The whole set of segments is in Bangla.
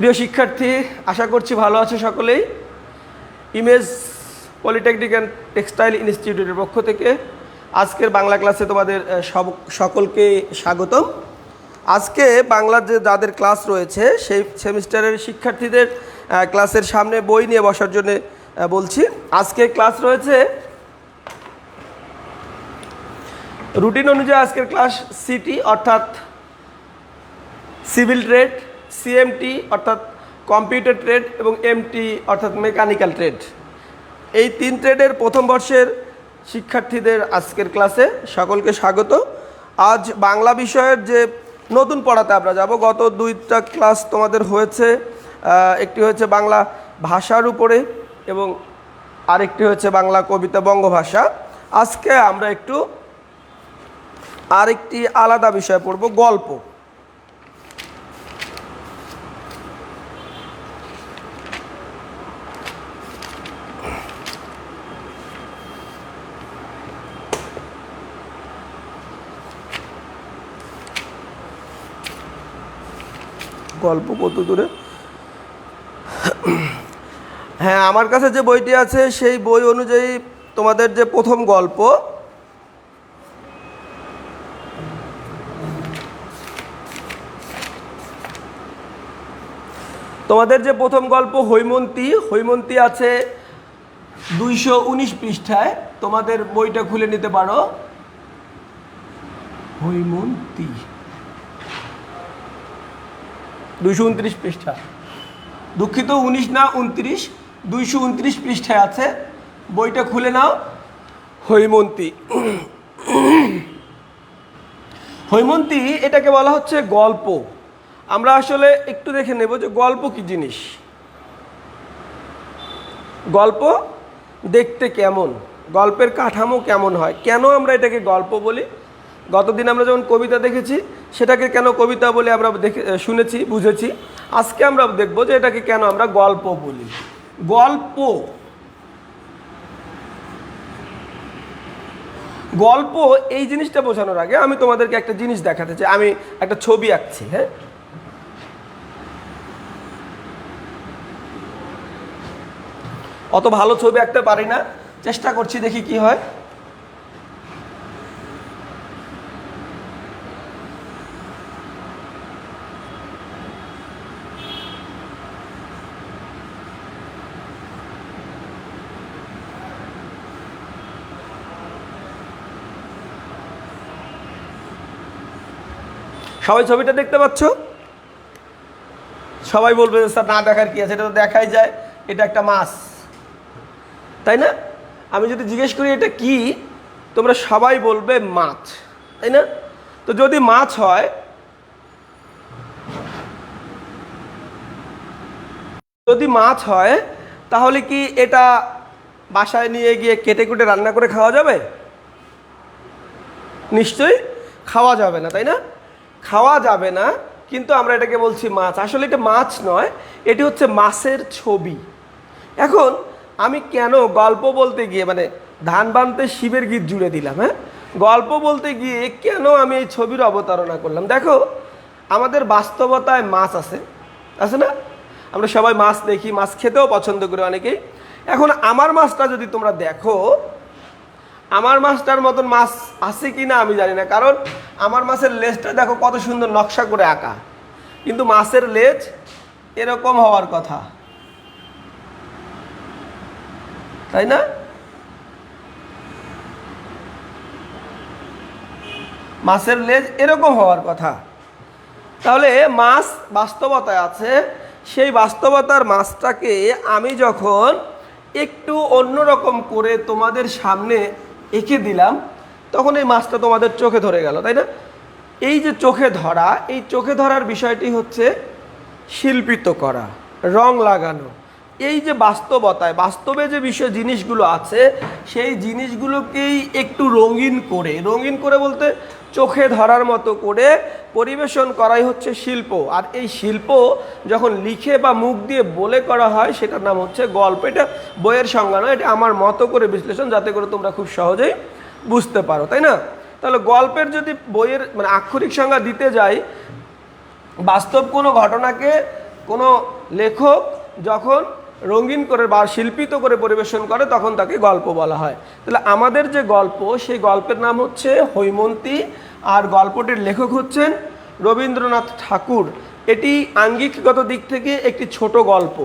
প্রিয় শিক্ষার্থী, আশা করছি ভালো আছো সকলেই। ইমেজ পলিটেকনিক অ্যান্ড টেক্সটাইল ইনস্টিটিউটের পক্ষ থেকে আজকের বাংলা ক্লাসে তোমাদের সকলকে স্বাগতম। আজকে বাংলার যাদের ক্লাস রয়েছে সেই সেমিস্টারের শিক্ষার্থীদের ক্লাসের সামনে বই নিয়ে বসার জন্য বলছি। আজকে ক্লাস রয়েছে রুটিন অনুযায়ী। আজকের ক্লাস সিটি অর্থাৎ সিভিল ট্রেড, সিএমটি অর্থাৎ কম্পিউটার ট্রেড এবং এমটি অর্থাৎ মেকানিক্যাল ট্রেড, এই তিন ট্রেডের প্রথম বর্ষের শিক্ষার্থীদের আজকের ক্লাসে সকলকে স্বাগত। আজ বাংলা বিষয়ের যে নতুন পড়াতে আমরা যাব, গত দুইটা ক্লাস তোমাদের হয়েছে, একটি হয়েছে বাংলা ভাষার উপরে এবং আরেকটি হয়েছে বাংলা কবিতা বঙ্গভাষা। আজকে আমরা একটু আরেকটি আলাদা বিষয় পড়ব, গল্প। গল্প কত দূরে? হ্যাঁ, আমার কাছে যে বইটি আছে সেই বই অনুযায়ী তোমাদের যে প্রথম গল্প, হৈমন্তী আছে 219 পৃষ্ঠায়। তোমাদের বইটা খুলে নিতে পারো। হৈমন্তী 229 পৃষ্ঠা, দুঃখিত 19 না 29, 229 পৃষ্ঠায় আছে, বইটা খুলে নাও। হৈমন্তী হৈমন্তী এটাকে বলা হচ্ছে গল্প। আমরা আসলে একটু দেখে নেব যে গল্প কি জিনিস, গল্প দেখতে কেমন, গল্পের কাঠামো কেমন হয়, কেন আমরা এটাকে গল্প বলি। গতদিন আমরা যখন কবিতা দেখেছি সেটাকে কেন কবিতা বলে আমরা শুনেছি, বুঝেছি। আজকে আমরা দেখব যে এটাকে কেন আমরা গল্প বলি। গল্প এই জিনিসটা বোঝানোর আগে আমি তোমাদেরকে একটা জিনিস দেখাতে চাই। আমি একটা ছবি আঁকছি। হ্যাঁ, অত ভালো ছবি আঁকতে পারি না, চেষ্টা করছি, দেখি কি হয়। সবাই ছবিটা দেখতে পাচ্ছ? সবাই বলবে যে স্যার না দেখার কি আছে, এটা তো দেখাই যায়, এটা একটা মাছ, তাই না? আমি যদি জিজ্ঞেস করি এটা কি, তোমরা সবাই বলবে মাছ, তাই না? তো যদি মাছ হয় তাহলে কি এটা বাসায় নিয়ে গিয়ে কেটে কুটে রান্না করে খাওয়া যাবে? নিশ্চয়ই খাওয়া যাবে না, তাই না? খাওয়া যাবে না, কিন্তু আমরা এটাকে বলছি মাছ। আসলে এটা মাছ নয়, এটি হচ্ছে মাছের ছবি। এখন আমি কেন গল্প বলতে গিয়ে, মানে ধান বানতে শিবের গীত জুড়ে দিলাম, হ্যাঁ, গল্প বলতে গিয়ে কেন আমি এই ছবির অবতারণা করলাম? দেখো, আমাদের বাস্তবতায় মাছ আছে না? আমরা সবাই মাছ দেখি, মাছ খেতেও পছন্দ করি অনেকেই। এখন আমার মাছটা যদি তোমরা দেখো, আমার মাছটার মতন মাছ আছে কি না আমি জানি না, কারণ আমার মাছের লেজটা দেখো কত সুন্দর নকশা করে আঁকা, কিন্তু মাছের লেজ এরকম হওয়ার কথা, তাই না? মাছের লেজ এরকম হওয়ার কথা। তাহলে মাছ বাস্তবতায় আছে, সেই বাস্তবতার মাছটাকে আমি যখন একটু অন্যরকম করে তোমাদের সামনে এঁকে দিলাম, তখন এই মাছটা তোমাদের চোখে ধরে গেল, তাই না? এই যে চোখে ধরা, এই চোখে ধরার বিষয়টি হচ্ছে শিল্পিত করা, রং লাগানো। এই যে বাস্তবতায়, বাস্তবে যে জিনিসগুলো আছে সেই জিনিসগুলোকেই একটু রঙিন করে বলতে চোখে ধরার মতো করে পরিবেশন করাই হচ্ছে শিল্প। আর এই শিল্প যখন লিখে বা মুখ দিয়ে বলে করা হয় সেটার নাম হচ্ছে গল্প। এটা বইয়ের সংজ্ঞা নয়, এটা আমার মতো করে বিশ্লেষণ, যাতে করে তোমরা খুব সহজেই বুঝতে পারো, তাই না? তাহলে গল্পের যদি বইয়ের মানে আক্ষরিক সংজ্ঞা দিতে যাই, বাস্তব কোনো ঘটনাকে কোনো লেখক যখন রঙিন করে বা শিল্পিত করে পরিবেশন করে তখন তাকে গল্প বলা হয়। তাহলে আমাদের যে গল্প, সেই গল্পের নাম হচ্ছে হৈমন্তী, আর গল্পটির লেখক হচ্ছেন রবীন্দ্রনাথ ঠাকুর। এটি আঙ্গিকগত দিক থেকে একটি ছোট গল্প।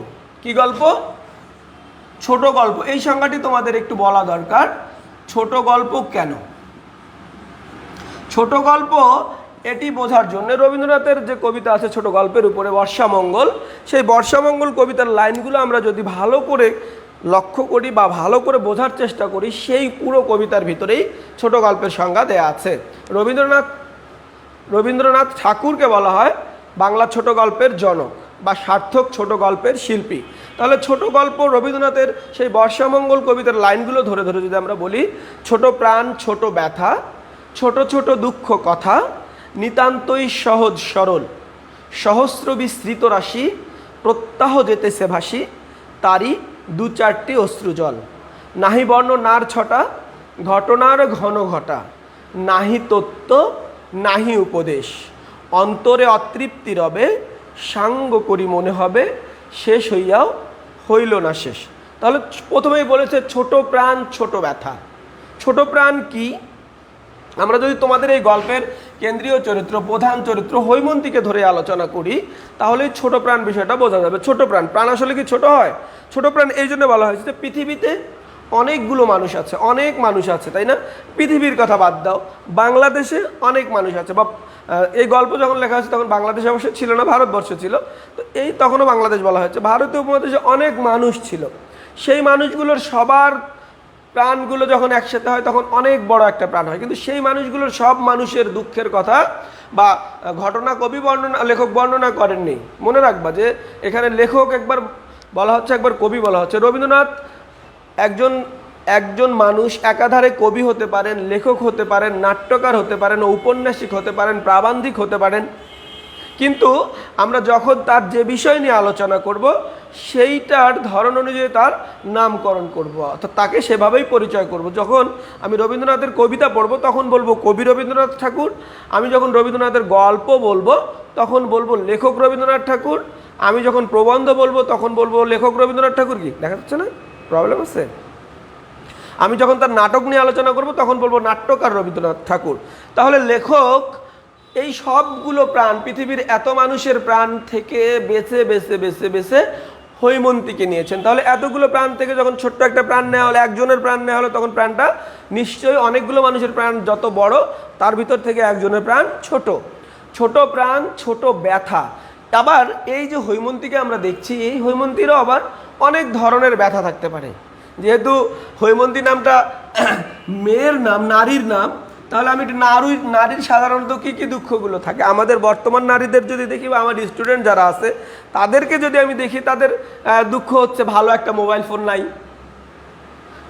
কি গল্প? ছোট গল্প। এই সংজ্ঞাটি তোমাদের একটু বলা দরকার। ছোট গল্প কেন? ছোট গল্প এটি বোঝার জন্য রবীন্দ্রনাথের যে কবিতা আছে ছোট গল্পের উপরে, বর্ষামঙ্গল, সেই বর্ষামঙ্গল কবিতার লাইনগুলো আমরা যদি ভালো করে লক্ষ্য করি বা ভালো করে বোঝার চেষ্টা করি, সেই পুরো কবিতার ভিতরেই ছোট গল্পের সংজ্ঞা দেয়া আছে। রবীন্দ্রনাথ ঠাকুরকে বলা হয় বাংলা ছোট গল্পের জনক বা সার্থক ছোট গল্পের শিল্পী। তাহলে ছোট গল্প রবীন্দ্রনাথের সেই বর্ষামঙ্গল কবিতার লাইনগুলো ধরে ধরে যদি আমরা বলি, ছোট প্রাণ ছোট ব্যথা, ছোট ছোট দুঃখ কথা, নিতান্তই সহজ সরল, সহস্র বিস্তৃত রাশি, প্রত্যাহ যেতেছে ভাসি, তারই দু চারটি অশ্রুজল, নাহি বর্ণ নার ছটা, ঘটনার ঘন ঘটা, নাহি তত্ত্ব নাহি উপদেশ, অন্তরে অতৃপ্তি রবে, সাঙ্গ করি মনে হবে, শেষ হইয়াও হইল না শেষ। তাহলে প্রথমেই বলেছে ছোট প্রাণ ছোট ব্যথা। ছোট প্রাণ কি? আমরা যদি তোমাদের এই গল্পের কেন্দ্রীয় চরিত্র, প্রধান চরিত্র হৈমন্তীকে ধরে আলোচনা করি, তাহলে ছোট প্রাণ বিষয়টা বোঝা যাবে। ছোট প্রাণ, প্রাণ আসলে কি ছোট হয়? ছোট প্রাণ এই জন্য বলা হয়েছে যে পৃথিবীতে অনেকগুলো মানুষ আছে, অনেক মানুষ আছে, তাই না? পৃথিবীর কথা বাদ দাও, বাংলাদেশে অনেক মানুষ আছে। বা এই গল্প যখন লেখা হয়েছে তখন বাংলাদেশ অবশ্য ছিল না, ভারতবর্ষ ছিল। তো এই তখনও বাংলাদেশ বলা হয়েছে। ভারতীয় উপমহাদেশে অনেক মানুষ ছিল। সেই মানুষগুলোর সবার প্রাণগুলো যখন একসাথে হয় তখন অনেক বড় একটা প্রাণ হয়। কিন্তু সেই মানুষগুলোর সব মানুষের দুঃখের কথা বা ঘটনা লেখক বর্ণনা করেননি। মনে রাখবা যে এখানে লেখক একবার বলা হচ্ছে, একবার কবি বলা হচ্ছে। রবীন্দ্রনাথ একজন মানুষ, একাধারে কবি হতে পারেন, লেখক হতে পারেন, নাট্যকার হতে পারেন, ঔপন্যাসিক হতে পারেন, প্রাবন্ধিক হতে পারেন। কিন্তু আমরা যখন তার যে বিষয় নিয়ে আলোচনা করব, সেইটার ধরন অনুযায়ী তার নামকরণ করব, অর্থাৎ তাকে সেভাবেই পরিচয় করব। যখন আমি রবীন্দ্রনাথের কবিতা পড়ব তখন বলবো কবি রবীন্দ্রনাথ ঠাকুর। আমি যখন রবীন্দ্রনাথের গল্প বলবো তখন বলবো লেখক রবীন্দ্রনাথ ঠাকুর। আমি যখন প্রবন্ধ বলবো তখন বলবো লেখক রবীন্দ্রনাথ ঠাকুর। কি দেখা যাচ্ছে না? প্রবলেম আছে? আমি যখন তার নাটক নিয়ে আলোচনা করব তখন বলবো নাট্যকার রবীন্দ্রনাথ ঠাকুর। তাহলে লেখক এই সবগুলো প্রাণ, পৃথিবীর এত মানুষের প্রাণ থেকে বেছে বেছে বেছে বেছে হৈমন্তীকে নিয়েছেন। তাহলে এতগুলো প্রাণ থেকে যখন ছোট্ট একটা প্রাণ নেওয়া হলো, একজনের প্রাণ নেওয়া হলো, তখন প্রাণটা নিশ্চয়ই অনেকগুলো মানুষের প্রাণ যত বড়, তার ভিতর থেকে একজনের প্রাণ ছোট। ছোট প্রাণ ছোট ব্যথা। আবার এই যে হৈমন্তীকে আমরা দেখছি, এই হৈমন্তীরও আবার অনেক ধরনের ব্যথা থাকতে পারে। যেহেতু হৈমন্তী নামটা মেয়ের নাম, নারীর নাম, তাহলে আমি নারীর সাধারণত কী কী দুঃখগুলো থাকে আমাদের বর্তমান নারীদের যদি দেখি, বা আমার স্টুডেন্ট যারা আছে তাদেরকে যদি আমি দেখি, তাদের দুঃখ হচ্ছে ভালো একটা মোবাইল ফোন নাই,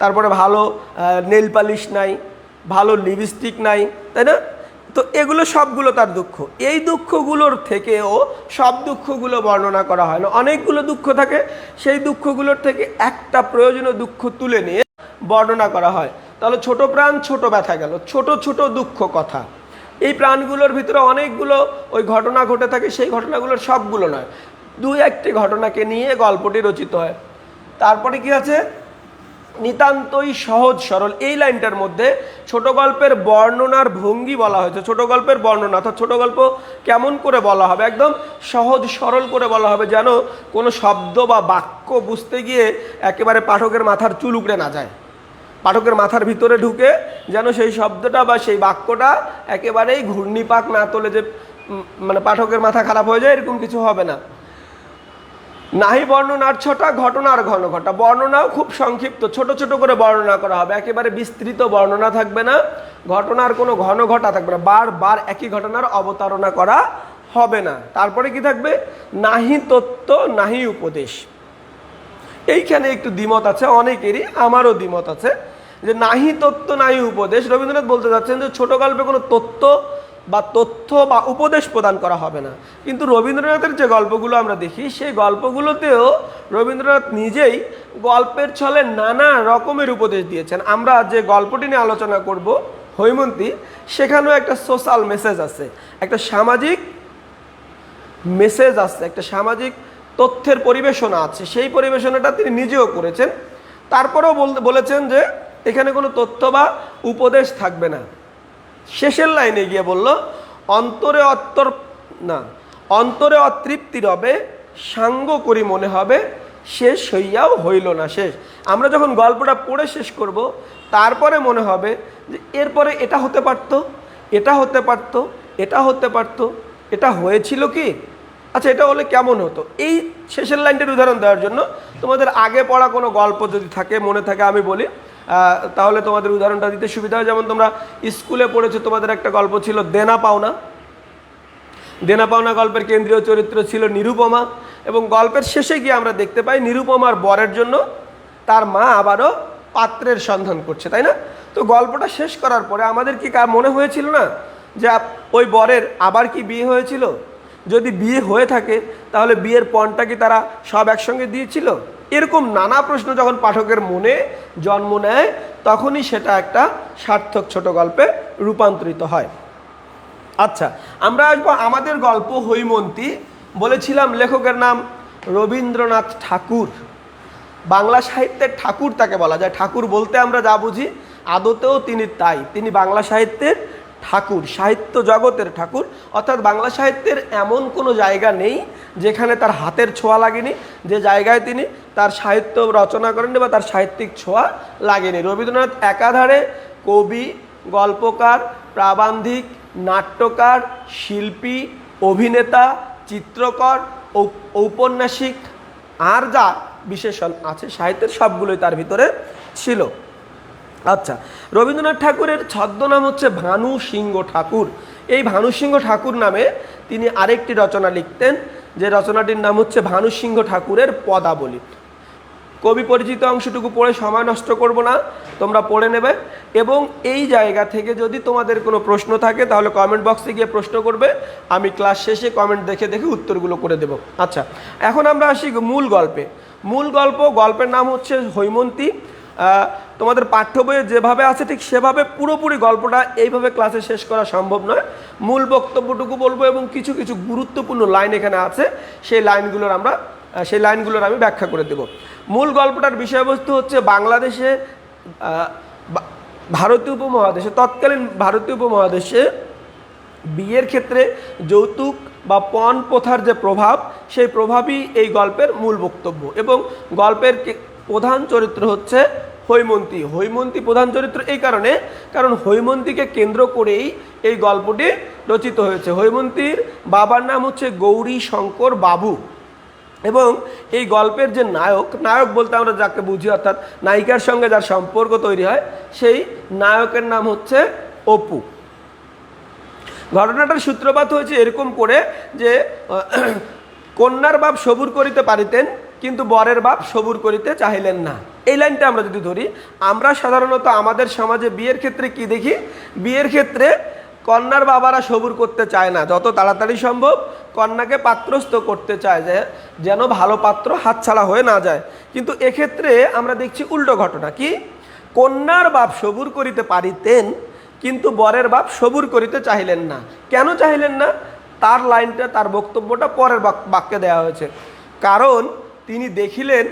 তারপরে ভালো নেল পালিশ নাই, ভালো লিপস্টিক নাই, তাই না? তো এগুলো সবগুলো তার দুঃখ। এই দুঃখগুলোর থেকেও সব দুঃখগুলো বর্ণনা করা হয় না, অনেকগুলো দুঃখ থাকে। সেই দুঃখগুলোর থেকে একটা প্রয়োজনীয় দুঃখ তুলে নিয়ে বর্ণনা করা হয়। তাহলে ছোট প্রাণ ছোট ব্যথা গেল, ছোট ছোট দুঃখ কথা। এই প্রাণগুলোর ভিতরে অনেকগুলো ওই ঘটনা ঘটে থাকে, সেই ঘটনাগুলোর সবগুলো নয়, দুই একটি ঘটনাকে নিয়ে গল্পটি রচিত হয়। তারপরে কি আছে? নিতান্তই সহজ সরল। এই লাইনটার মধ্যে ছোট গল্পের বর্ণনার ভঙ্গি বলা হয়েছে। ছোট গল্পের বর্ণনা, অর্থাৎ ছোট গল্প কেমন করে বলা হবে, একদম সহজ সরল করে বলা হবে, যেন কোনো শব্দ বা বাক্য বুঝতে গিয়ে একেবারে পাঠকের মাথার চুল উকড়ে না যায়, পাঠকের মাথার ভিতরে ঢুকে যেন সেই শব্দটা বা সেই বাক্যটা একেবারেই ঘূর্ণিপাক না তোলে, যে মানে পাঠকের মাথা খারাপ হয়ে যায়, এরকম কিছু হবে না। নাহি বর্ণনার ছটা, ঘটনার ঘন ঘটা। বর্ণনাও খুব সংক্ষিপ্ত, ছোট ছোট করে বর্ণনা করা হবে, একেবারে বিস্তৃত বর্ণনা থাকবে না, ঘটনার কোনো ঘন ঘটা থাকবে না, বারবার একই ঘটনার অবতারণা করা হবে না। তারপরে কি থাকবে? নাহি তত্ত্ব নাহি উপদেশ। এইখানে একটু দ্বিমত আছে অনেকেরই, আমারও দ্বিমত আছে, যে নাহি তত্ত্ব নাহি উপদেশ। রবীন্দ্রনাথ বলতে চাচ্ছেন যে ছোট গল্পে কোনো তথ্য বা উপদেশ প্রদান করা হবে না। কিন্তু রবীন্দ্রনাথের যে গল্পগুলো আমরা দেখি, সেই গল্পগুলোতেও রবীন্দ্রনাথ নিজেই গল্পের ছলে নানা রকমের উপদেশ দিয়েছেন। আমরা যে গল্পটি নিয়ে আলোচনা করব হৈমন্তী, সেখানেও একটা সোশ্যাল মেসেজ আছে, একটা সামাজিক মেসেজ আছে, একটা সামাজিক তথ্যের পরিবেশনা আছে, সেই পরিবেশনাটা তিনি নিজেও করেছেন। তারপরেও বলেছেন যে এখানে কোনো তথ্য বা উপদেশ থাকবে না। শেষের লাইনে গিয়ে বলল, অন্তরে অতৃপ্তি রবে, সাঙ্গ করি মনে হবে, শেষ হইয়াও হইল না শেষ। আমরা যখন গল্পটা পড়ে শেষ করব, তারপরে মনে হবে যে এরপরে এটা হতে পারতো, এটা হতে পারতো, এটা হতে পারতো, এটা হয়েছিল কি, আচ্ছা এটা হলে কেমন হতো। এই শেষের লাইনটার উদাহরণ দেওয়ার জন্য তোমাদের আগে পড়া কোনো গল্প যদি থাকে, মনে থাকে, আমি বলি, তাহলে তোমাদের উদাহরণটা দিতে সুবিধা হয়। যেমন তোমরা স্কুলে পড়েছো, তোমাদের একটা গল্প ছিল দেনা পাওনা। দেনা পাওনা গল্পের কেন্দ্রীয় চরিত্র ছিল নিরুপমা, এবং গল্পের শেষে গিয়ে আমরা দেখতে পাই নিরুপমার বরের জন্য তার মা আবারও পাত্রের সন্ধান করছে, তাই না? তো গল্পটা শেষ করার পরে আমাদের কি মনে হয়েছিল না যে ওই বরের আবার কি বিয়ে হয়েছিল? যদি বিয়ে হয়ে থাকে তাহলে বিয়ের পণটা কি তারা সব একসঙ্গে দিয়েছিল? এরকম নানা প্রশ্ন যখন পাঠকের মনে জন্ম নেয়, তখনই সেটা একটা সার্থক ছোট গল্পে রূপান্তরিত হয়। আচ্ছা, আমরা আসবো আমাদের গল্প হৈমন্তী। বলেছিলাম লেখকের নাম রবীন্দ্রনাথ ঠাকুর। বাংলা সাহিত্যের ঠাকুর তাকে বলা যায়। ঠাকুর বলতে আমরা যা বুঝি, আদতেও তিনি তাই। তিনি বাংলা সাহিত্যের ঠাকুর, সাহিত্য জগতের ঠাকুর। অর্থাৎ বাংলা সাহিত্যের এমন কোনো জায়গা নেই যেখানে তার হাতের ছোঁয়া লাগেনি, যে জায়গায় তিনি তার সাহিত্য রচনা করেননি বা তার সাহিত্যিক ছোঁয়া লাগেনি। রবীন্দ্রনাথ একাধারে কবি, গল্পকার, প্রাবন্ধিক, নাট্যকার, শিল্পী, অভিনেতা, চিত্রকর, ঔপন্যাসিক, আর যা বিশেষণ আছে সাহিত্যের সবগুলোই তার ভিতরে ছিল। আচ্ছা, রবীন্দ্রনাথ ঠাকুরের ছদ্মনাম হচ্ছে ভানু সিংহ ঠাকুর। এই ভানু সিংহ ঠাকুর নামে তিনি আরেকটি রচনা লিখতেন, যে রচনাটির নাম হচ্ছে ভানু সিংহ ঠাকুরের পদাবলী। কবি পরিচিত অংশটুকু পড়ে সময় নষ্ট করব না, তোমরা পড়ে নেবে। এবং এই জায়গা থেকে যদি তোমাদের কোনো প্রশ্ন থাকে তাহলে কমেন্ট বক্সে গিয়ে প্রশ্ন করবে, আমি ক্লাস শেষে কমেন্ট দেখে দেখে উত্তরগুলো করে দেব। আচ্ছা, এখন আমরা আসি মূল গল্পে। গল্পের নাম হচ্ছে হৈমন্তী। তোমাদের পাঠ্য বইয়ে যেভাবে আছে ঠিক সেভাবে পুরোপুরি গল্পটা এইভাবে ক্লাসে শেষ করা সম্ভব নয়। মূল বক্তব্যটুকু বলবো এবং কিছু কিছু গুরুত্বপূর্ণ লাইন এখানে আছে, সেই লাইনগুলোর আমি ব্যাখ্যা করে দেব। মূল গল্পটার বিষয়বস্তু হচ্ছে বাংলাদেশে, ভারতীয় উপমহাদেশে, তৎকালীন ভারতীয় উপমহাদেশে বিয়ের ক্ষেত্রে যৌতুক বা পণ প্রথার যে প্রভাব, সেই প্রভাবই এই গল্পের মূল বক্তব্য। এবং গল্পের প্রধান চরিত্র হচ্ছে হৈমন্তী প্রধান চরিত্র এই কারণে, কারণ হৈমন্তীকে কেন্দ্র করেই এই গল্পটি রচিত হয়েছে। হৈমন্তীর বাবার নাম হচ্ছে গৌরী শঙ্কর বাবু, এবং এই গল্পের যে নায়ক বলতে আমরা যাকে বুঝি, অর্থাৎ নায়িকার সঙ্গে যার সম্পর্ক তৈরি হয়, সেই নায়কের নাম হচ্ছে অপু। ঘটনাটার সূত্রপাত হয়েছে এরকম করে যে কন্যার বাপ সবুর করিতে পারিতেন, কিন্তু বরের বাপ সবুর করিতে চাহিলেন না। এই লাইনটা আমরা যদি ধরি, আমরা সাধারণত আমাদের সমাজে বিয়ের ক্ষেত্রে কি দেখি? বিয়ের ক্ষেত্রে কন্যার বাবারা সবুর করতে চায় না, যত তাড়াতাড়ি সম্ভব কন্যাকে পাত্রস্থ করতে চায়, যেন ভালো পাত্র হাতছাড়া হয়ে না যায়। কিন্তু এক্ষেত্রে আমরা দেখছি উল্টো ঘটনা। কি? কন্যার বাপ সবুর করিতে পারিতেন, কিন্তু বরের বাপ সবুর করিতে চাহিলেন না। কেন চাহিলেন না? তার লাইনটা, তার বক্তব্যটা পরের বাক্যে দেওয়া হয়েছে। কারণ তিনি দেখিলেন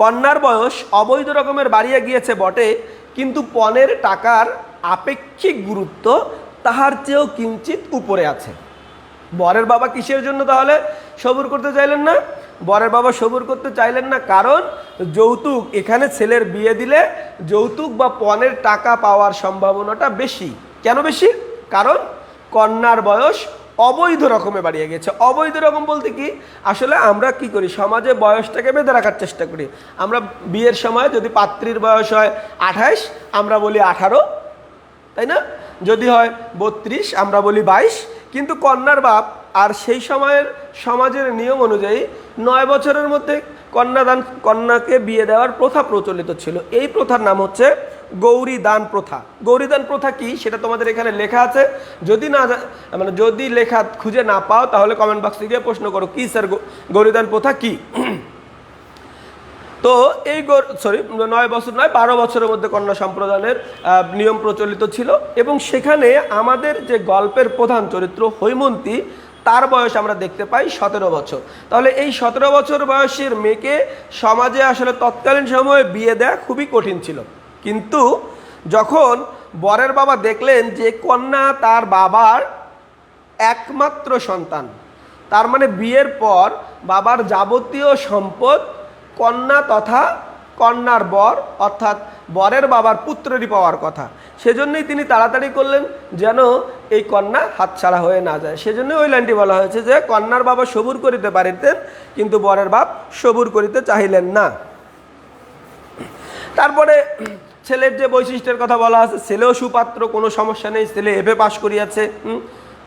কন্যার বয়স অবৈধ রকমের বাড়িয়ে গিয়েছে বটে, কিন্তু পণের টাকার আপেক্ষিক গুরুত্ব তাহার চেয়েও কিঞ্চিত উপরে আছে। বরের বাবা কিসের জন্য তাহলে সবুর করতে চাইলেন না? বরের বাবা সবুর করতে চাইলেন না কারণ যৌতুক, এখানে ছেলের বিয়ে দিলে যৌতুক বা পণের টাকা পাওয়ার সম্ভাবনাটা বেশি। কেন বেশি? কারণ কন্যার বয়স অবৈধ রকমে বাড়িয়ে গেছে। অবৈধ রকম বলতে কি? আসলে আমরা কি করি, সমাজে বয়সটাকে বেঁধে রাখার চেষ্টা করি। আমরা বিয়ের সময় যদি পাত্রীর বয়স হয় 28, আমরা বলি 18, তাই না? যদি হয় 32, আমরা বলি 22। কিন্তু কন্যার বাপ, আর সেই সময়ের সমাজের নিয়ম অনুযায়ী 9 বছরের মধ্যে কন্যাকে বিয়ে দেওয়ার প্রথা প্রচলিত ছিল। এই প্রথার নাম হচ্ছে গৌরীদান প্রথা। গৌরীদান প্রথা কি সেটা তোমাদের এখানে লেখা আছে। যদি লেখা খুঁজে না পাও তাহলে কমেন্ট বক্সে গিয়ে প্রশ্ন করো, কি স্যার গৌরীদান প্রথা কি? তো এই 9 বছর নয়, 12 বছরের মধ্যে কন্যা সম্প্রদানের নিয়ম প্রচলিত ছিল। এবং সেখানে আমাদের যে গল্পের প্রধান চরিত্র হৈমন্তী, তার বয়স আমরা দেখতে পাই 17 বছর। তাহলে এই 17 বছর বয়সের মেয়েকে সমাজে আসলে তৎকালীন সময়ে বিয়ে দেওয়া খুবই কঠিন ছিল। কিন্তু যখন বরের বাবা দেখলেন যে কন্যা তার বাবার একমাত্র সন্তান, তার মানে বিয়ের পর বাবার যাবতীয় সম্পদ কন্যা তথা কন্যার বর অর্থাৎ বরের বাবার পুত্রেরই পাওয়ার কথা, সেজন্যই তিনি তাড়াতাড়ি করলেন যেন এই কন্যা হাতছাড়া হয়ে না যায়। সেজন্য ওই লাইনটি বলা হয়েছে যে কন্যার বাবা সবুর করিতে পারিতেন কিন্তু বরের বাপ সবুর করিতে চাহিলেন না। তারপরে ছেলের যে বৈশিষ্ট্যের কথা বলা আছে, ছেলেও সুপাত্র, কোনো সমস্যা নেই, ছেলে এফএ পাশ করিয়াছে,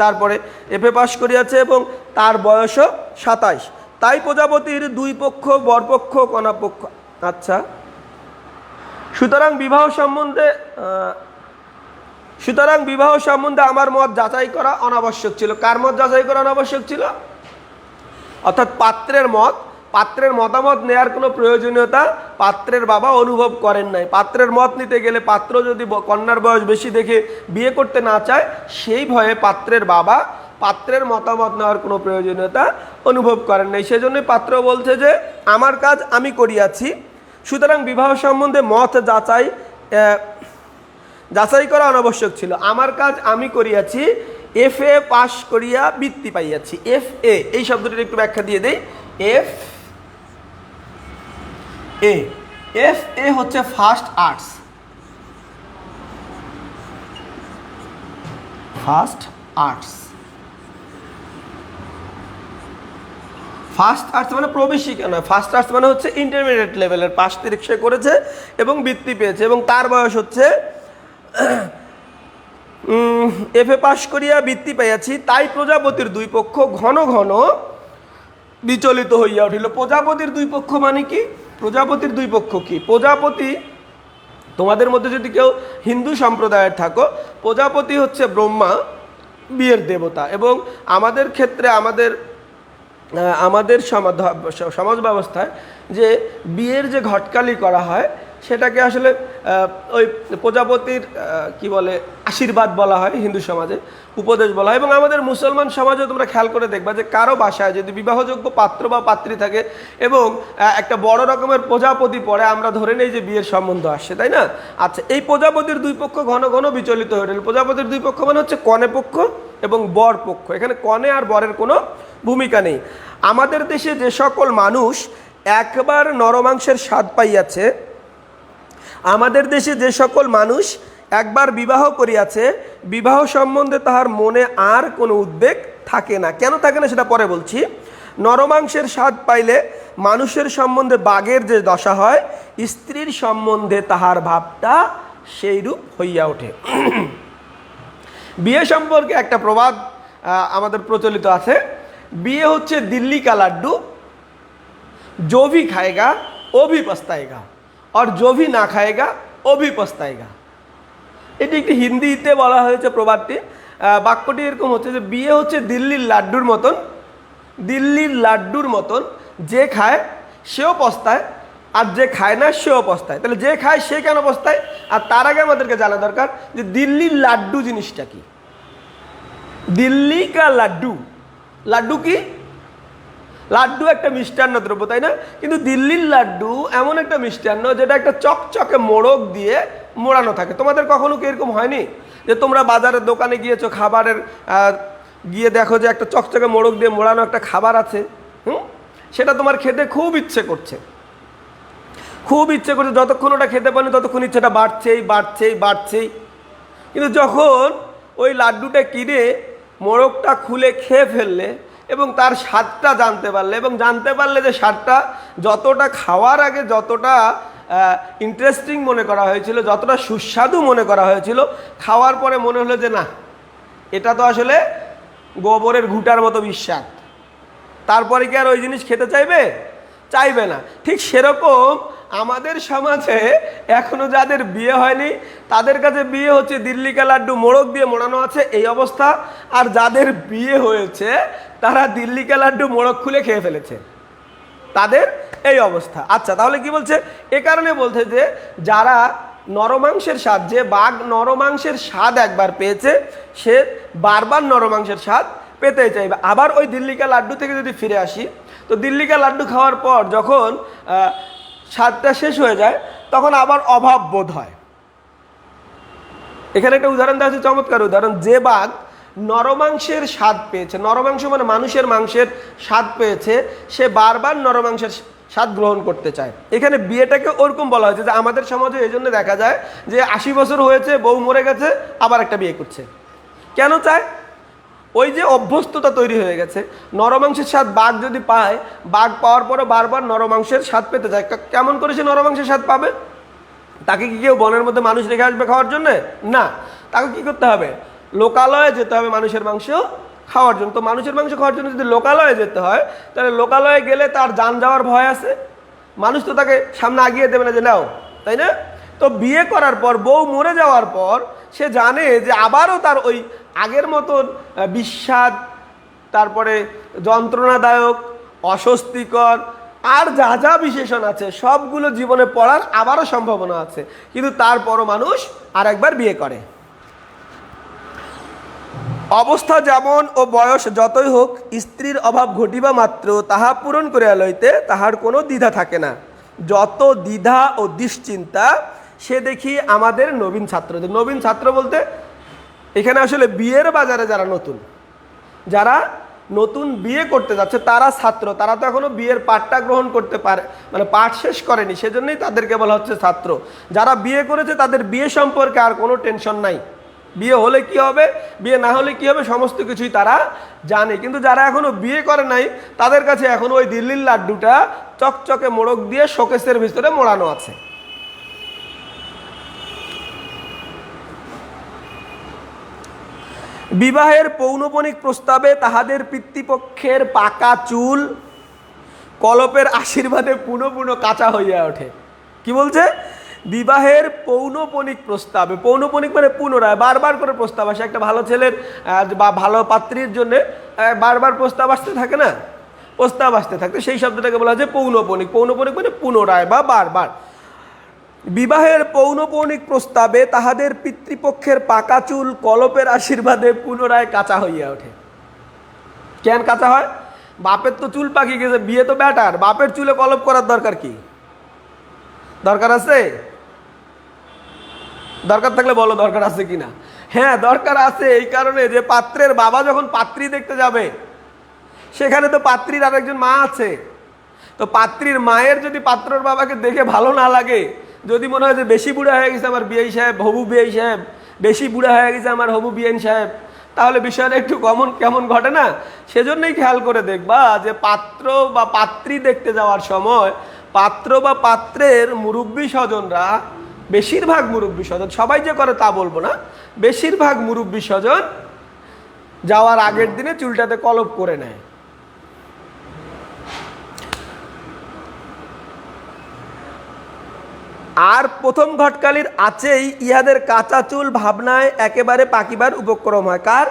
তারপরে এফএ পাশ করিয়াছে এবং তার বয়সও 27। তাই প্রজাপতির দুই পক্ষ, বরপক্ষ কন্যাপক্ষ। আচ্ছা, সুতরাং বিবাহ সম্বন্ধে আমার মত যাচাই করা অনাবশ্যক ছিল। কার মত যাচাই করা অনাবশ্যক ছিল? অর্থাৎ পাত্রের মতামত নেয়ার কোনো প্রয়োজনীয়তা পাত্রের বাবা অনুভব করেন নাই। পাত্রের মত নিতে গেলে পাত্র যদি কন্যার বয়স বেশি দেখে বিয়ে করতে না চায়, সেই ভয়ে পাত্রের বাবা পাত্রের মতামত নেওয়ার কোনো প্রয়োজনীয়তা অনুভব করেন নাই। সেজন্যই পাত্র বলছে যে আমার কাজ আমি করিয়াছি, সুতরাং বিবাহ সম্বন্ধে মত যাচাই করা অনাবশ্যক ছিল। আমার কাজ আমি করিয়াছি, এফএ পাশ করিয়া বৃত্তি পাইয়াছি। এফএ এই শব্দটির একটু ব্যাখ্যা দিয়ে দেই। এফএ হচ্ছে ফার্স্ট আর্টস। ফার্স্ট আর্টস মানে প্রবেশিকা নয়, ফার্স্ট আর্টস মানে হচ্ছে ইন্টারমিডিয়েট লেভেলের, পাশ তিরিশে করেছে এবং বৃত্তি পেয়েছে এবং তার বয়স হচ্ছে এফএ পাশ করিয়া বৃত্তি পাইয়াছি। তাই প্রজাপতির দুই পক্ষ ঘন ঘন বিচলিত হইয়া উঠিল। প্রজাপতির দুই পক্ষ মানে কি? প্রজাপতির দুই পক্ষ কি? প্রজাপতি, তোমাদের মধ্যে যদি কেউ হিন্দু সম্প্রদায়ের থাকো, প্রজাপতি হচ্ছে ব্রহ্মা, বিয়ের দেবতা। এবং আমাদের ক্ষেত্রে আমাদের সমাজ ব্যবস্থায় যে বিয়ের যে ঘটকালি করা হয় সেটাকে আসলে ওই প্রজাপতির কি বলে আশীর্বাদ বলা হয়, হিন্দু সমাজে উপদেশ বলা হয়। এবং আমাদের মুসলমান সমাজে তোমরা খেয়াল করে দেখবা যে কারো বাসায় যদি বিবাহযোগ্য পাত্র বা পাত্রী থাকে এবং একটা বড় রকমের প্রজাপতি পড়ে, আমরা ধরে নেই যে বিয়ের সম্বন্ধ আসছে, তাই না? আচ্ছা, এই প্রজাপতির দুই পক্ষ ঘন ঘন বিচলিত হয়ে রইল। প্রজাপতির দুই পক্ষ মানে হচ্ছে কনে পক্ষ এবং বর পক্ষ। এখানে কনে আর বরের কোনো ভূমিকা নেই। আমাদের দেশে যে সকল মানুষ একবার নরমাংসের স্বাদ পাইয়াছে, আমাদের দেশে যে সকল মানুষ একবার বিবাহ করিয়াছে, বিবাহ সম্বন্ধে তাহার মনে আর কোনো উদ্বেগ থাকে না। কেন থাকে না সেটা পরে বলছি। নরমাংসের স্বাদ পাইলে মানুষের সম্বন্ধে বাঘের যে দশা হয়, স্ত্রীর সম্বন্ধে তাহার ভাবটা সেইরূপ হইয়া ওঠে। বিয়ে সম্পর্কে একটা প্রবাদ আমাদের প্রচলিত আছে, বিয়ে হচ্ছে দিল্লি কা লাড্ডু, जो भी खाएगा वो भी पछताएगा और जो भी না খাएगा ও भी पछताएगा। এটি একটি হিন্দিতে বলা হয়েছে প্রবাদটি। বাক্যটি এরকম হচ্ছে যে বিয়ে হচ্ছে দিল্লির লাড্ডুর মতন, যে খায় সেও পস্তায় আর যে খায় না সেও পস্তায়। তাহলে যে খায় সে কেন পস্তায়? আর তার আগে আমাদেরকে জানা দরকার যে দিল্লির লাড্ডু জিনিসটা কি। দিল্লি কা লাড্ডু কি? লাড্ডু একটা মিষ্টান্ন দ্রব্য, তাই না? কিন্তু দিল্লির লাড্ডু এমন একটা মিষ্টান্ন যেটা একটা চকচকে মোড়ক দিয়ে মোড়ানো থাকে। তোমাদের কখনো কি এরকম হয়নি যে তোমরা বাজারের দোকানে গিয়েছো, খাবারের গিয়ে দেখো যে একটা চকচকে মোড়ক দিয়ে মোড়ানো একটা খাবার আছে, সেটা তোমার খেতে খুব ইচ্ছে করছে, যতক্ষণ ওটা খেতে পারনি ততক্ষণ ইচ্ছেটা বাড়ছেই। কিন্তু যখন ওই লাড্ডুটা কিনে মোড়কটা খুলে খেয়ে ফেললে এবং তার স্বাদটা জানতে পারলে যে স্বাদটা যতটা খাওয়ার আগে যতটা ইন্টারেস্টিং মনে করা হয়েছিল, যতটা সুস্বাদু মনে করা হয়েছিল, খাওয়ার পরে মনে হলো যে না, এটা তো আসলে গোবরের ঘুটার মতো বিস্বাদ। তারপরে কি আর ওই জিনিস খেতে চাইবে না। ঠিক সেরকম আমাদের সমাজে এখনো যাদের বিয়ে হয়নি তাদের কাছে বিয়ে হচ্ছে দিল্লি কা লাড্ডু, মোড়ক দিয়ে মোড়ানো আছে, এই অবস্থা। আর যাদের বিয়ে হয়েছে তারা দিল্লি কা লাড্ডু মোড়ক খুলে খেয়ে ফেলেছে, তাদের এই অবস্থা। আচ্ছা, তাহলে কি বলছে? এ কারণে বলছে যে যারা নরমাংসের স্বাদ, যে বাঘ নরমাংসের স্বাদ একবার পেয়েছে সে বারবার নরমাংসের স্বাদ পেতে চাইবে। আবার ওই দিল্লি কা লাড্ডু থেকে যদি ফিরে আসি, তো দিল্লি কা লাড্ডু খাওয়ার পর যখন স্বাদটা শেষ হয়ে যায় তখন আবার অভাব বোধ হয়। এখানে একটা উদাহরণ দেওয়া হচ্ছে, চমৎকার উদাহরণ। যে বাঘ নরমাংসের স্বাদ পেয়েছে, নরমাংস মানে মানুষের মাংসের স্বাদ পেয়েছে, সে বারবার নরমাংসের স্বাদ গ্রহণ করতে চায়। এখানে বিয়েটাকে ওরকম বলা হয়েছে যে আমাদের সমাজে এই জন্য দেখা যায় যে 80 বছর হয়েছে, বউ মরে গেছে, আবার একটা বিয়ে করছে। কেন চায়? ওই যে অভ্যস্ততা তৈরি হয়ে গেছে। নরমাংসের স্বাদ বাঘ যদি পায়, বাঘ পাওয়ার পরে বারবার নরমাংসের স্বাদ পেতে চায়। কেমন করে সে নরমাংসের স্বাদ পাবে? তাকে কি কেউ বনের মধ্যে মানুষ রেখে আসবে খাওয়ার জন্য? না, তাকে কি করতে হবে? লোকালয়ে যেতে হবে মানুষের মাংস খাওয়ার জন্য। তো মানুষের মাংস খাওয়ার জন্য যদি লোকালয়ে যেতে হয়, তাহলে লোকালয়ে গেলে তার যান যাওয়ার ভয় আছে, মানুষ তো তাকে সামনে আগিয়ে দেবে না যে নাও, তাই না? তো বিয়ে করার পর, বউ মরে যাওয়ার পর সে জানে যে আবারও তার ওই আগের মতন বিস্বাদ, তারপরে যন্ত্রণাদায়ক, অস্বস্তিকর আর যা যা বিশেষণ আছে সবগুলো জীবনে পড়ার আবারও সম্ভাবনা আছে, কিন্তু তারপরও মানুষ আর একবার বিয়ে করে। অবস্থা যেমন ও বয়স যতই হোক, স্ত্রীর অভাব ঘটিবা মাত্র তাহা পূরণ করিয়া লইতে তাহার কোনো দ্বিধা থাকে না। যত দ্বিধা ও দুশ্চিন্তা সে দেখি আমাদের নবীন ছাত্রদের। নবীন ছাত্র বলতে এখানে আসলে বিয়ের বাজারে যারা নতুন, যারা নতুন বিয়ে করতে যাচ্ছে তারা ছাত্র। তারা তো এখনো বিয়ের পাঠটা গ্রহণ করতে পারে, মানে পাঠ শেষ করেনি, সেজন্যই তাদেরকে বলা হচ্ছে ছাত্র। যারা বিয়ে করেছে তাদের বিয়ে সম্পর্কে আর কোনো টেনশন নাই। বিয়ে হলে কি হবে, বিয়ে না হলে কি হবে, সমস্ত কিছুই তারা জানে। কিন্তু যারা এখনো বিয়ে করে নাই তাদের কাছে এখনো ওই দিল্লির লাড্ডুটা চকচকে মোড়ক দিয়ে শোকেসের ভিতরে মোড়ানো আছে। বিবাহের পৌনপণিক প্রস্তাবে তাহাদের পিতৃপক্ষের পাকা চুল কলপের আশীর্বাদে পুনঃ পুনঃ কাঁচা হইয়া ওঠে। কি বলছে? বিবাহের পৌনপণিক প্রস্তাবে, পৌনপণিক মানে পুনরায়, বারবার করে প্রস্তাব আসে। একটা ভালো ছেলের বা ভালো পাত্রীর জন্য বারবার প্রস্তাব আসতে থাকে না, প্রস্তাব আসতে থাকতে, সেই শব্দটাকে বলা হয় পৌনপণিক। পৌনপণিক মানে পুনরায় বা বারবার। বিবাহের পৌনপৌনিক প্রস্তাবে তাহাদের পিতৃপক্ষের পাকা চুল কলপের আশীর্বাদে পুনরায় কাঁচা হইয়া ওঠে। কেন কাঁচা হয়? বাপের তো চুল পাকি গেছে, বিয়ে তো ব্যাটার, বাপের চুলে কলপ করার দরকার কি? দরকার আছে? দরকার থাকলে বলো দরকার আছে কিনা। হ্যাঁ, দরকার আছে। এই কারণে যে পাত্রের বাবা যখন পাত্রী দেখতে যাবে, সেখানে তো পাত্রীর আরেকজন মা আছে। তো পাত্রীর মায়ের যদি পাত্রর বাবাকে দেখে ভালো না লাগে, যদি মনে হয় যে বেশি বুড়া হয়ে গেছে আমার বিআই সাহেব, হবু বিআই সাহেব, বেশি বুড়া হয়ে গেছে আমার হবু বিআইন সাহেব, তাহলে বিষয়টা একটু কেমন ঘটে না? সেজন্যই খেয়াল করে দেখবা যে পাত্র বা পাত্রী দেখতে যাওয়ার সময় পাত্র বা পাত্রের মুরব্বী স্বজনরা, বেশিরভাগ মুরব্বী স্বজন, সবাই যে করে তা বলবো না, বেশিরভাগ মুরব্বী স্বজন যাওয়ার আগের দিনে চুলটাতে কলপ করে নেয়। আর প্রথম ঘটকালির আছেই ইহাদের কাঁচা চুল ভাবনায় একেবারে পাকিবার উপক্রম হয়। কার?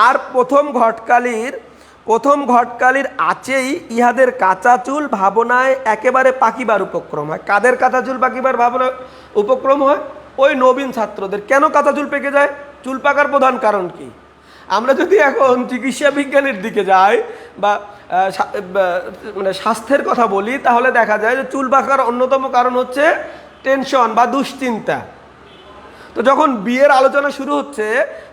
আর প্রথম ঘটকালির আছেই ইহাদের কাঁচা চুল ভাবনায় একেবারে পাকিবার উপক্রম হয়। কাদের কাঁচা চুল পাকিবার ভাবনায় উপক্রম হয়? ওই নবীন ছাত্রদের। কেন কাঁচা চুল পেকে যায়? চুল পাকার প্রধান কারণ কি? আমরা যদি এখন চিকিৎসা বিজ্ঞানের দিকে যাই বা মানে স্বাস্থ্যের কথা বলি, তাহলে দেখা যায় যে চুল পাকার অন্যতম কারণ হচ্ছে টেনশন বা দুশ্চিন্তা। তো যখন বিয়ের আলোচনা শুরু হচ্ছে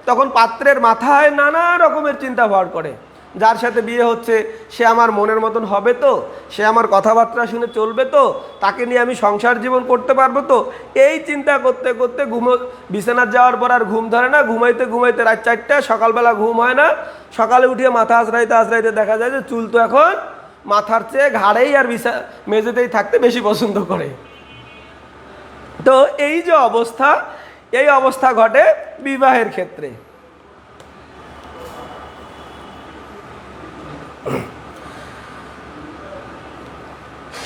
তখন পাত্রের মাথায় নানা রকমের চিন্তা ভর করে। যার সাথে বিয়ে হচ্ছে সে আমার মনের মতন হবে তো, সে আমার কথাবার্তা শুনে চলবে তো, তাকে নিয়ে আমি সংসার জীবন করতে পারবো তো, এই চিন্তা করতে করতে বিছানার যাওয়ার পর আর ঘুম ধরে না, ঘুমাইতে ঘুমাইতে রাত 4টা, সকালবেলা ঘুম হয় না, সকালে উঠিয়ে মাথা আঁচড়াইতে দেখা যায় যে চুল তো এখন মাথার চেয়ে ঘাড়েই আর মেঝেতেই থাকতে বেশি পছন্দ করে। তো এই যে অবস্থা, এই অবস্থা ঘটে বিবাহের ক্ষেত্রে।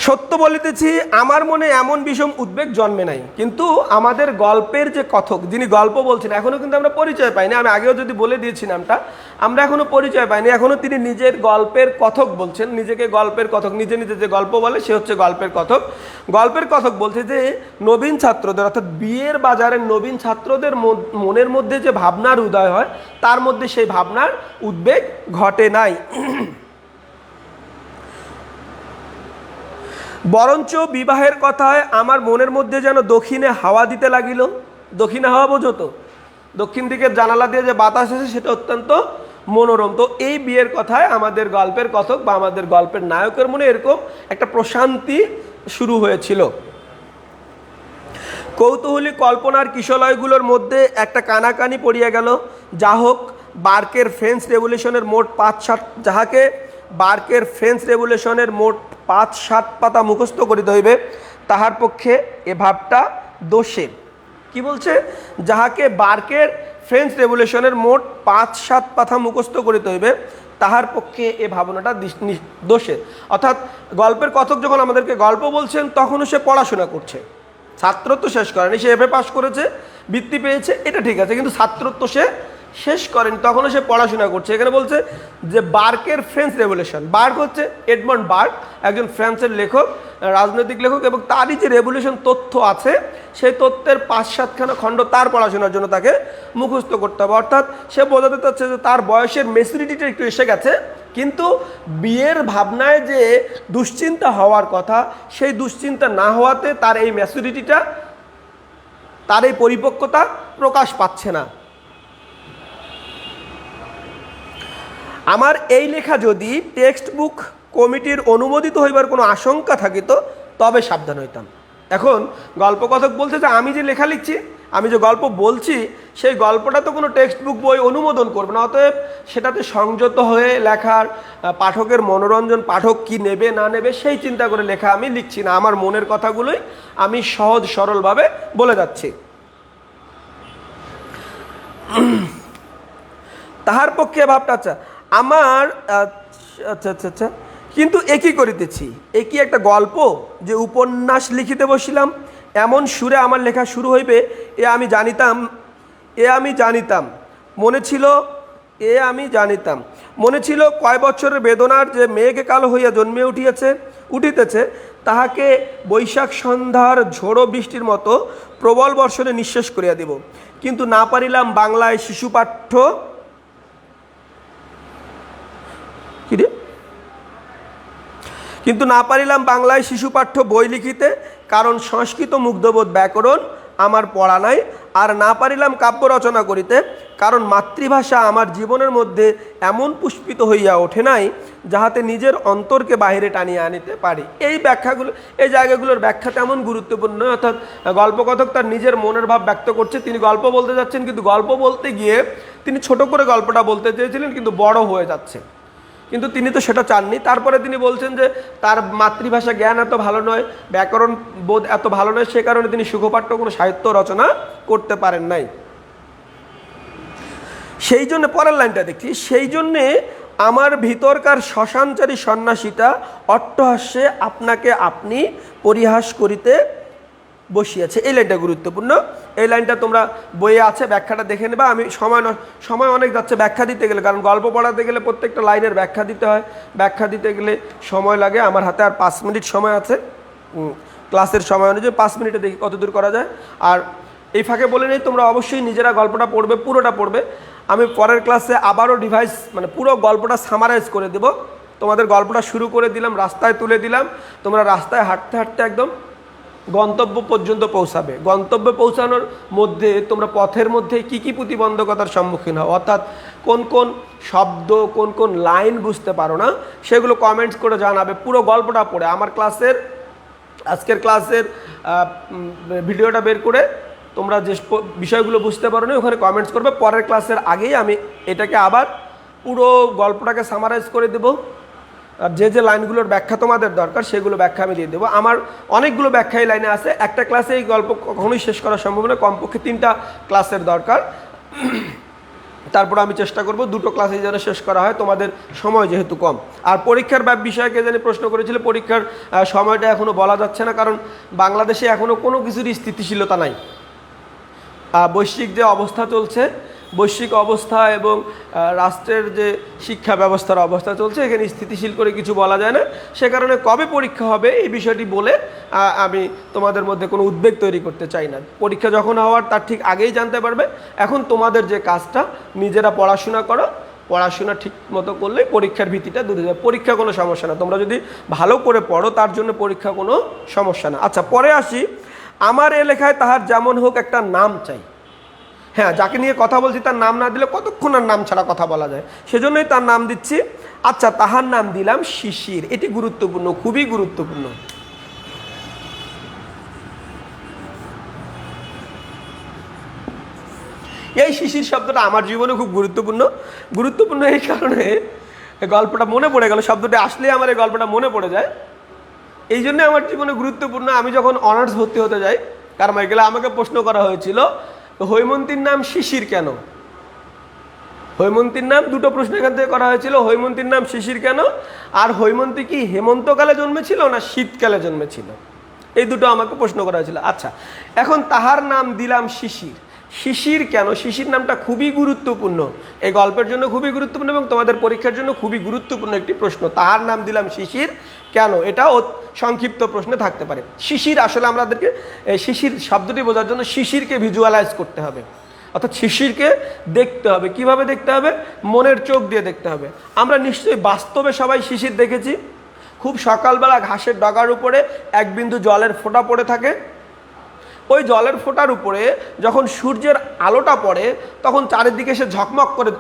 সত্য বলিতেছি, আমার মনে এমন বিষম উদ্বেগ জন্মে নাই, কিন্তু আমাদের গল্পের যে কথক, যিনি গল্প বলছেন, এখনও কিন্তু আমরা পরিচয় পাইনি। আমি আগেও যদি বলে দিয়েছি নামটা, আমরা এখনও পরিচয় পাইনি। এখনও তিনি নিজের গল্পের কথক বলছেন, নিজেকে গল্পের কথক, নিজে নিজে যে গল্প বলে সে হচ্ছে গল্পের কথক। গল্পের কথক বলছে যে নবীন ছাত্রদের, অর্থাৎ বিয়ের বাজারের নবীন ছাত্রদের মনের মধ্যে যে ভাবনার উদয় হয়, তার মধ্যে সেই ভাবনার উদ্বেগ ঘটে নাই। বরঞ্চ বিবাহের কথায় আমার মনের মধ্যে যেন দক্ষিণে হাওয়া দিতে লাগিল। দক্ষিণে হাওয়া বোঝো তো, দক্ষিণ দিকের জানালা দিয়ে যে বাতাস আসে সেটা অত্যন্ত মনোরম। তো এই বিয়ের কথায় আমাদের গল্পের কথক বা আমাদের গল্পের নায়কের মনে এরকম একটা প্রশান্তি শুরু হয়েছিল। কৌতূহলী কল্পনার কিশলয়গুলোর মধ্যে একটা কানাকানি পড়িয়া গেল। যা হোক, বার্কের ফ্রেঞ্চ রেভলিউশনের মোট 5-7 পাতা মুখস্থ করিতে হইবে, তাহার পক্ষে এ ভাবটা দোষের। কি বলছে? যাহাকে বার্কের ফ্রেঞ্চ রেভলিউশনের মোট 5-7 পাতা মুখস্থ করিতে হইবে, তাহার পক্ষে এ ভাবনাটা দোষের। অর্থাৎ গল্পের কথক যখন আমাদেরকে গল্প বলছেন, তখনও সে পড়াশোনা করছে। ছাত্রত্ব শেষ করেনি, সে এফএ পাস করেছে, বৃত্তি পেয়েছে, এটা ঠিক আছে, কিন্তু ছাত্রত্ব সে শেষ করেনি, তখনও সে পড়াশোনা করছে। এখানে বলছে যে বার্কের ফ্রেঞ্চ রেভলিউশন, বার্ক হচ্ছে এডমন্ড বার্ক, একজন ফ্রান্সের লেখক, রাজনৈতিক লেখক, এবং তারই যে রেভলিউশন তথ্য আছে সেই তথ্যের 5-7খানা খণ্ড তার পড়াশোনার জন্য তাকে মুখস্থ করতে হবে। অর্থাৎ সে বোঝাতে চাচ্ছে যে তার বয়সের ম্যাচুরিটিটা একটু এসে গেছে, কিন্তু বিয়ের ভাবনায় যে দুশ্চিন্তা হওয়ার কথা, সেই দুশ্চিন্তা না হওয়াতে তার এই ম্যাচুরিটিটা, তার এই পরিপক্কতা প্রকাশ পাচ্ছে না। আমার এই লেখা যদি টেক্সট বুক কমিটির অনুমোদিত হইবার কোনো আশঙ্কা থাকিত, তবে সাবধান হইতাম। এখন গল্পকথক বলছে যে আমি যে লেখা লিখছি, আমি যে গল্প বলছি, সেই গল্পটা তো কোনো টেক্সট বুক বই অনুমোদন করবে না। অতএব সেটাতে সংযত হয়ে লেখার, পাঠকের মনোরঞ্জন, পাঠক কি নেবে না নেবে সেই চিন্তা করে লেখা আমি লিখছি না। আমার মনের কথাগুলোই আমি সহজ সরলভাবে বলে যাচ্ছি। তাহার পক্ষে ভাবটা, আচ্ছা আমার, আচ্ছা আচ্ছা আচ্ছা, কিন্তু একই করিতেছি, একই একটা গল্প যে উপন্যাস লিখিতে বসিলাম, এমন সুরে আমার লেখা শুরু হইবে এ আমি জানিতাম। মনে ছিল কয় বছরের বেদনার যে মেঘ কালো হইয়া জন্মে উঠিতেছে, তাহাকে বৈশাখ সন্ধ্যার ঝোড়ো বৃষ্টির মতো প্রবল বর্ষণে নিঃশেষ করিয়া দিব। কিন্তু না পারিলাম বাংলায় শিশু পাঠ্য বই লিখিতে, কারণ সংস্কৃত মুগ্ধবোধ ব্যাকরণ আমার পড়া নাই। আর না পারিলাম কাব্য রচনা করিতে, কারণ মাতৃভাষা আমার জীবনের মধ্যে এমন পুষ্পিত হইয়া ওঠে নাই, যাহাতে নিজের অন্তরকে বাহিরে টানিয়ে আনিতে পারি। এই জায়গাগুলোর ব্যাখ্যা তেমন গুরুত্বপূর্ণ। অর্থাৎ গল্পকথক তার নিজের মনের ভাব ব্যক্ত করছে, তিনি গল্প বলতে যাচ্ছেন, কিন্তু গল্প বলতে গিয়ে তিনি ছোট করে গল্পটা বলতে চেয়েছিলেন, কিন্তু বড় হয়ে যাচ্ছে, কিন্তু তিনি তো সেটা চাননি। তারপরে তিনি বলছেন যে তার মাতৃভাষা জ্ঞান এত ভালো নয়, ব্যাকরণ বোধ এত ভালো নয়, সে কারণে তিনি সুখপাঠ্য কোনো সাহিত্য রচনা করতে পারেন নাই। সেই জন্য পরের লাইনটা দেখি, সেই জন্যে আমার ভিতরকার শ্মশানচারী সন্ন্যাসীটা অট্টহাস্যে আপনাকে আপনি পরিহাস করিতে বসিয়াছে। এই লাইনটা গুরুত্বপূর্ণ। এই লাইনটা তোমরা বইয়ে আছে, ব্যাখ্যাটা দেখে নেবা। আমি সময় অনেক যাচ্ছে ব্যাখ্যা দিতে গেলে, কারণ গল্প পড়াতে গেলে প্রত্যেকটা লাইনের ব্যাখ্যা দিতে হয়, ব্যাখ্যা দিতে গেলে সময় লাগে। আমার হাতে আর 5 মিনিট সময় আছে, ক্লাসের সময় অনুযায়ী 5 মিনিটে দেখি কতদূর করা যায়। আর এই ফাঁকে বলে নেই, তোমরা অবশ্যই নিজেরা গল্পটা পড়বে, পুরোটা পড়বে। আমি পরের ক্লাসে আবারও পুরো গল্পটা সামারাইজ করে দেব। তোমাদের গল্পটা শুরু করে দিলাম, রাস্তায় তুলে দিলাম, তোমরা রাস্তায় হাঁটতে হাঁটতে একদম গন্তব্য পর্যন্ত পৌঁছাবে। গন্তব্যে পৌঁছানোর মধ্যে তোমরা পথের মধ্যে কি কি প্রতিবন্ধকতার সম্মুখীন হও, অর্থাৎ কোন কোন শব্দ, কোন কোন লাইন বুঝতে পারো না, সেগুলো কমেন্টস করে জানাবে। পুরো গল্পটা পড়ে আমার আজকের ক্লাসের ভিডিওটা বের করে তোমরা যে বিষয়গুলো বুঝতে পারো না ওখানে কমেন্টস করবে। পরের ক্লাসের আগেই আমি এটাকে আবার পুরো গল্পটাকে সামারাইজ করে দেবো, আর যে লাইনগুলোর ব্যাখ্যা তোমাদের দরকার সেগুলো ব্যাখ্যা আমি দিয়ে দেবো। আমার অনেকগুলো ব্যাখ্যা এই লাইনে আছে, একটা ক্লাসে এই গল্প কখনোই শেষ করা সম্ভব না, কমপক্ষে 3টা ক্লাসের দরকার। তারপর আমি চেষ্টা করব দুটো ক্লাসে যেন শেষ করা হয়, তোমাদের সময় যেহেতু কম। আর পরীক্ষার বিষয়ে কে জানি প্রশ্ন করেছিল, পরীক্ষার সময়টা এখনও বলা যাচ্ছে না, কারণ বাংলাদেশে এখনও কোনো কিছুরই স্থিতিশীলতা নাই। বৈশ্বিক যে অবস্থা চলছে, বৈশ্বিক অবস্থা এবং রাষ্ট্রের যে শিক্ষা ব্যবস্থার অবস্থা চলছে, এখানে স্থিতিশীল করে কিছু বলা যায় না। সে কারণে কবে পরীক্ষা হবে এই বিষয়টি বলে আমি তোমাদের মধ্যে কোনো উদ্বেগ তৈরি করতে চাই না। পরীক্ষা যখন হওয়ার তার ঠিক আগেই জানতে পারবে। এখন তোমাদের যে কাজটা, নিজেরা পড়াশোনা করো, পড়াশোনা ঠিক মতো করলেই পরীক্ষার ভীতিটা দূর হয়ে যাবে। পরীক্ষা কোনো সমস্যা না, তোমরা যদি ভালো করে পড়ো তার জন্য পরীক্ষা কোনো সমস্যা না। আচ্ছা, পরে আসি। আমার এলাকায় তাহার যেমন হোক একটা নাম চাই। হ্যাঁ, যাকে নিয়ে কথা বলছি তার নাম না দিলে কতক্ষণ আর নাম ছাড়া কথা বলা যায়, সেজন্যই তার নাম দিচ্ছি। আচ্ছা, তাহার নাম দিলাম শিশির। এটি গুরুত্বপূর্ণ, খুবই গুরুত্বপূর্ণ। এই শিশির শব্দটা আমার জীবনে খুব গুরুত্বপূর্ণ এই কারণে গল্পটা মনে পড়ে গেল। শব্দটা আসলে আমার এই গল্পটা মনে পড়ে যায়, এই জন্য আমার জীবনে গুরুত্বপূর্ণ। আমি যখন অনার্স ভর্তি হতে যাই কারমাইকেলে, আমাকে প্রশ্ন করা হয়েছিল হৈমন্তীর নাম শিশির কেন। হৈমন্তীর নাম, দুটো প্রশ্ন এখান থেকে করা হয়েছিল, হৈমন্তীর নাম শিশির কেন, আর হৈমন্তী কি হেমন্তকালে জন্মেছিল না শীতকালে জন্মেছিল, এই দুটো আমাকে প্রশ্ন করা হয়েছিল। আচ্ছা, এখন তাহার নাম দিলাম শিশির। শিশির কেন? শিশির নামটা খুবই গুরুত্বপূর্ণ, এই গল্পের জন্য খুবই গুরুত্বপূর্ণ এবং তোমাদের পরীক্ষার জন্য খুবই গুরুত্বপূর্ণ একটি প্রশ্ন। তাহার নাম দিলাম শিশির কেন, এটাও সংক্ষিপ্ত প্রশ্নে থাকতে পারে। শিশির, আসলে আমাদেরকে শিশির শব্দটি বোঝার জন্য শিশিরকে ভিজুয়ালাইজ করতে হবে, অর্থাৎ শিশিরকে দেখতে হবে। কিভাবে দেখতে হবে? মনের চোখ দিয়ে দেখতে হবে। আমরা নিশ্চয়ই বাস্তবে সবাই শিশির দেখেছি। খুব সকালবেলা ঘাসের ডগার উপরে এক বিন্দু জলের ফোঁটা পড়ে থাকে, ওই জলের ফোঁটার উপরে যখন সূর্যের আলোটা পড়ে তখন চারিদিকে সে ঝকমক করে,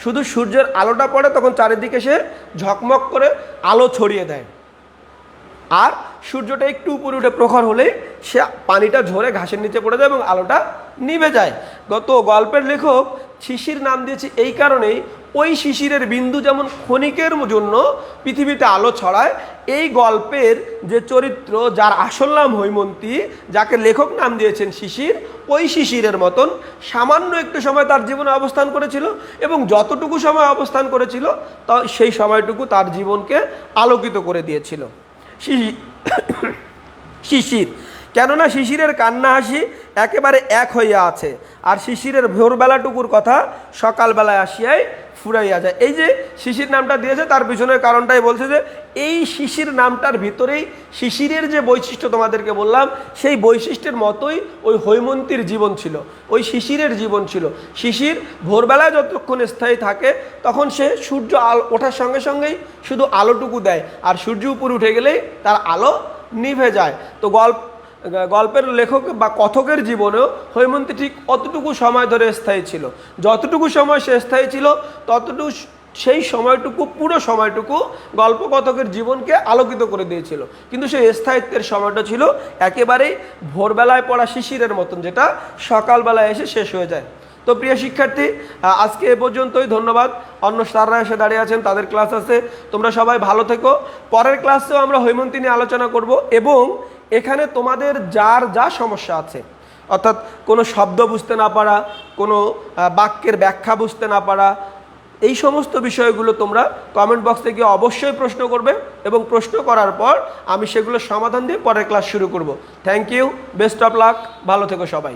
শুধু সূর্যের আলোটা পড়ে তখন চারিদিকে সে ঝকমক করে আলো ছড়িয়ে দেয়। আর সূর্যটা একটু উপরে উঠে প্রখর হলেই সে পানিটা ঝরে ঘাসের নিচে পড়ে যায় এবং আলোটা নিভে যায়। গল্পের লেখক শিশির নাম দিয়েছে এই কারণেই, ওই শিশিরের বিন্দু যেমন ক্ষণিকের জন্য পৃথিবীতে আলো ছড়ায়, এই গল্পের যে চরিত্র, যার আসল নাম হৈমন্তী, যাকে লেখক নাম দিয়েছেন শিশির, ওই শিশিরের মতন সামান্য একটু সময় তার জীবনে অবস্থান করেছিল এবং যতটুকু সময় অবস্থান করেছিল তা সেই সময়টুকু তার জীবনকে আলোকিত করে দিয়েছিল। শিশির, কেননা শিশিরের কান্না হাসি একেবারে এক হইয়া আছে, আর শিশিরের ভোরবেলাটুকুর কথা সকালবেলায় আসিয়াই ফুরাইয়া যায়। এই যে শিশির নামটা দিয়েছে তার পিছনের কারণটাই বলছে যে এই শিশির নামটার ভিতরেই শিশিরের যে বৈশিষ্ট্য তোমাদেরকে বললাম, সেই বৈশিষ্ট্যের মতোই ওই হৈমন্তীর জীবন ছিল, ওই শিশিরের জীবন ছিল। শিশির ভোরবেলায় যতক্ষণ স্থায়ী থাকে তখন সে সূর্য ওঠার সঙ্গে সঙ্গেই শুধু আলোটুকু দেয়, আর সূর্য উপরে উঠে গেলেই তার আলো নিভে যায়। তো গল্পের লেখক বা কথকের জীবনেও হৈমন্তী ঠিক অতটুকু সময় ধরে স্থায়ী ছিল। যতটুকু সময় সে স্থায়ী ছিল ততটুকু, সেই সময়টুকু, পুরো সময়টুকু গল্পকথকের জীবনকে আলোকিত করে দিয়েছিল। কিন্তু সেই স্থায়িত্বের সময়টা ছিল একেবারেই ভোরবেলায় পড়া শিশিরের মতন, যেটা সকালবেলায় এসে শেষ হয়ে যায়। তো প্রিয় শিক্ষার্থী, আজকে এ পর্যন্তই। ধন্যবাদ। অন্য স্যাররা এসে দাঁড়িয়ে আছেন, তাদের ক্লাস আছে। তোমরা সবাই ভালো থেকো। পরের ক্লাসেও আমরা হৈমন্তী নিয়ে আলোচনা করব এবং এখানে তোমাদের যার যা সমস্যা আছে, অর্থাৎ কোনো শব্দ বুঝতে না পারা, কোনো বাক্যের ব্যাখ্যা বুঝতে না পারা, এই সমস্ত বিষয়গুলো তোমরা কমেন্ট বক্সে গিয়ে অবশ্যই প্রশ্ন করবে এবং প্রশ্ন করার পর আমি সেগুলো সমাধান দিয়ে পরের ক্লাস শুরু করব। Thank you, best of luck, ভালো থেকো সবাই।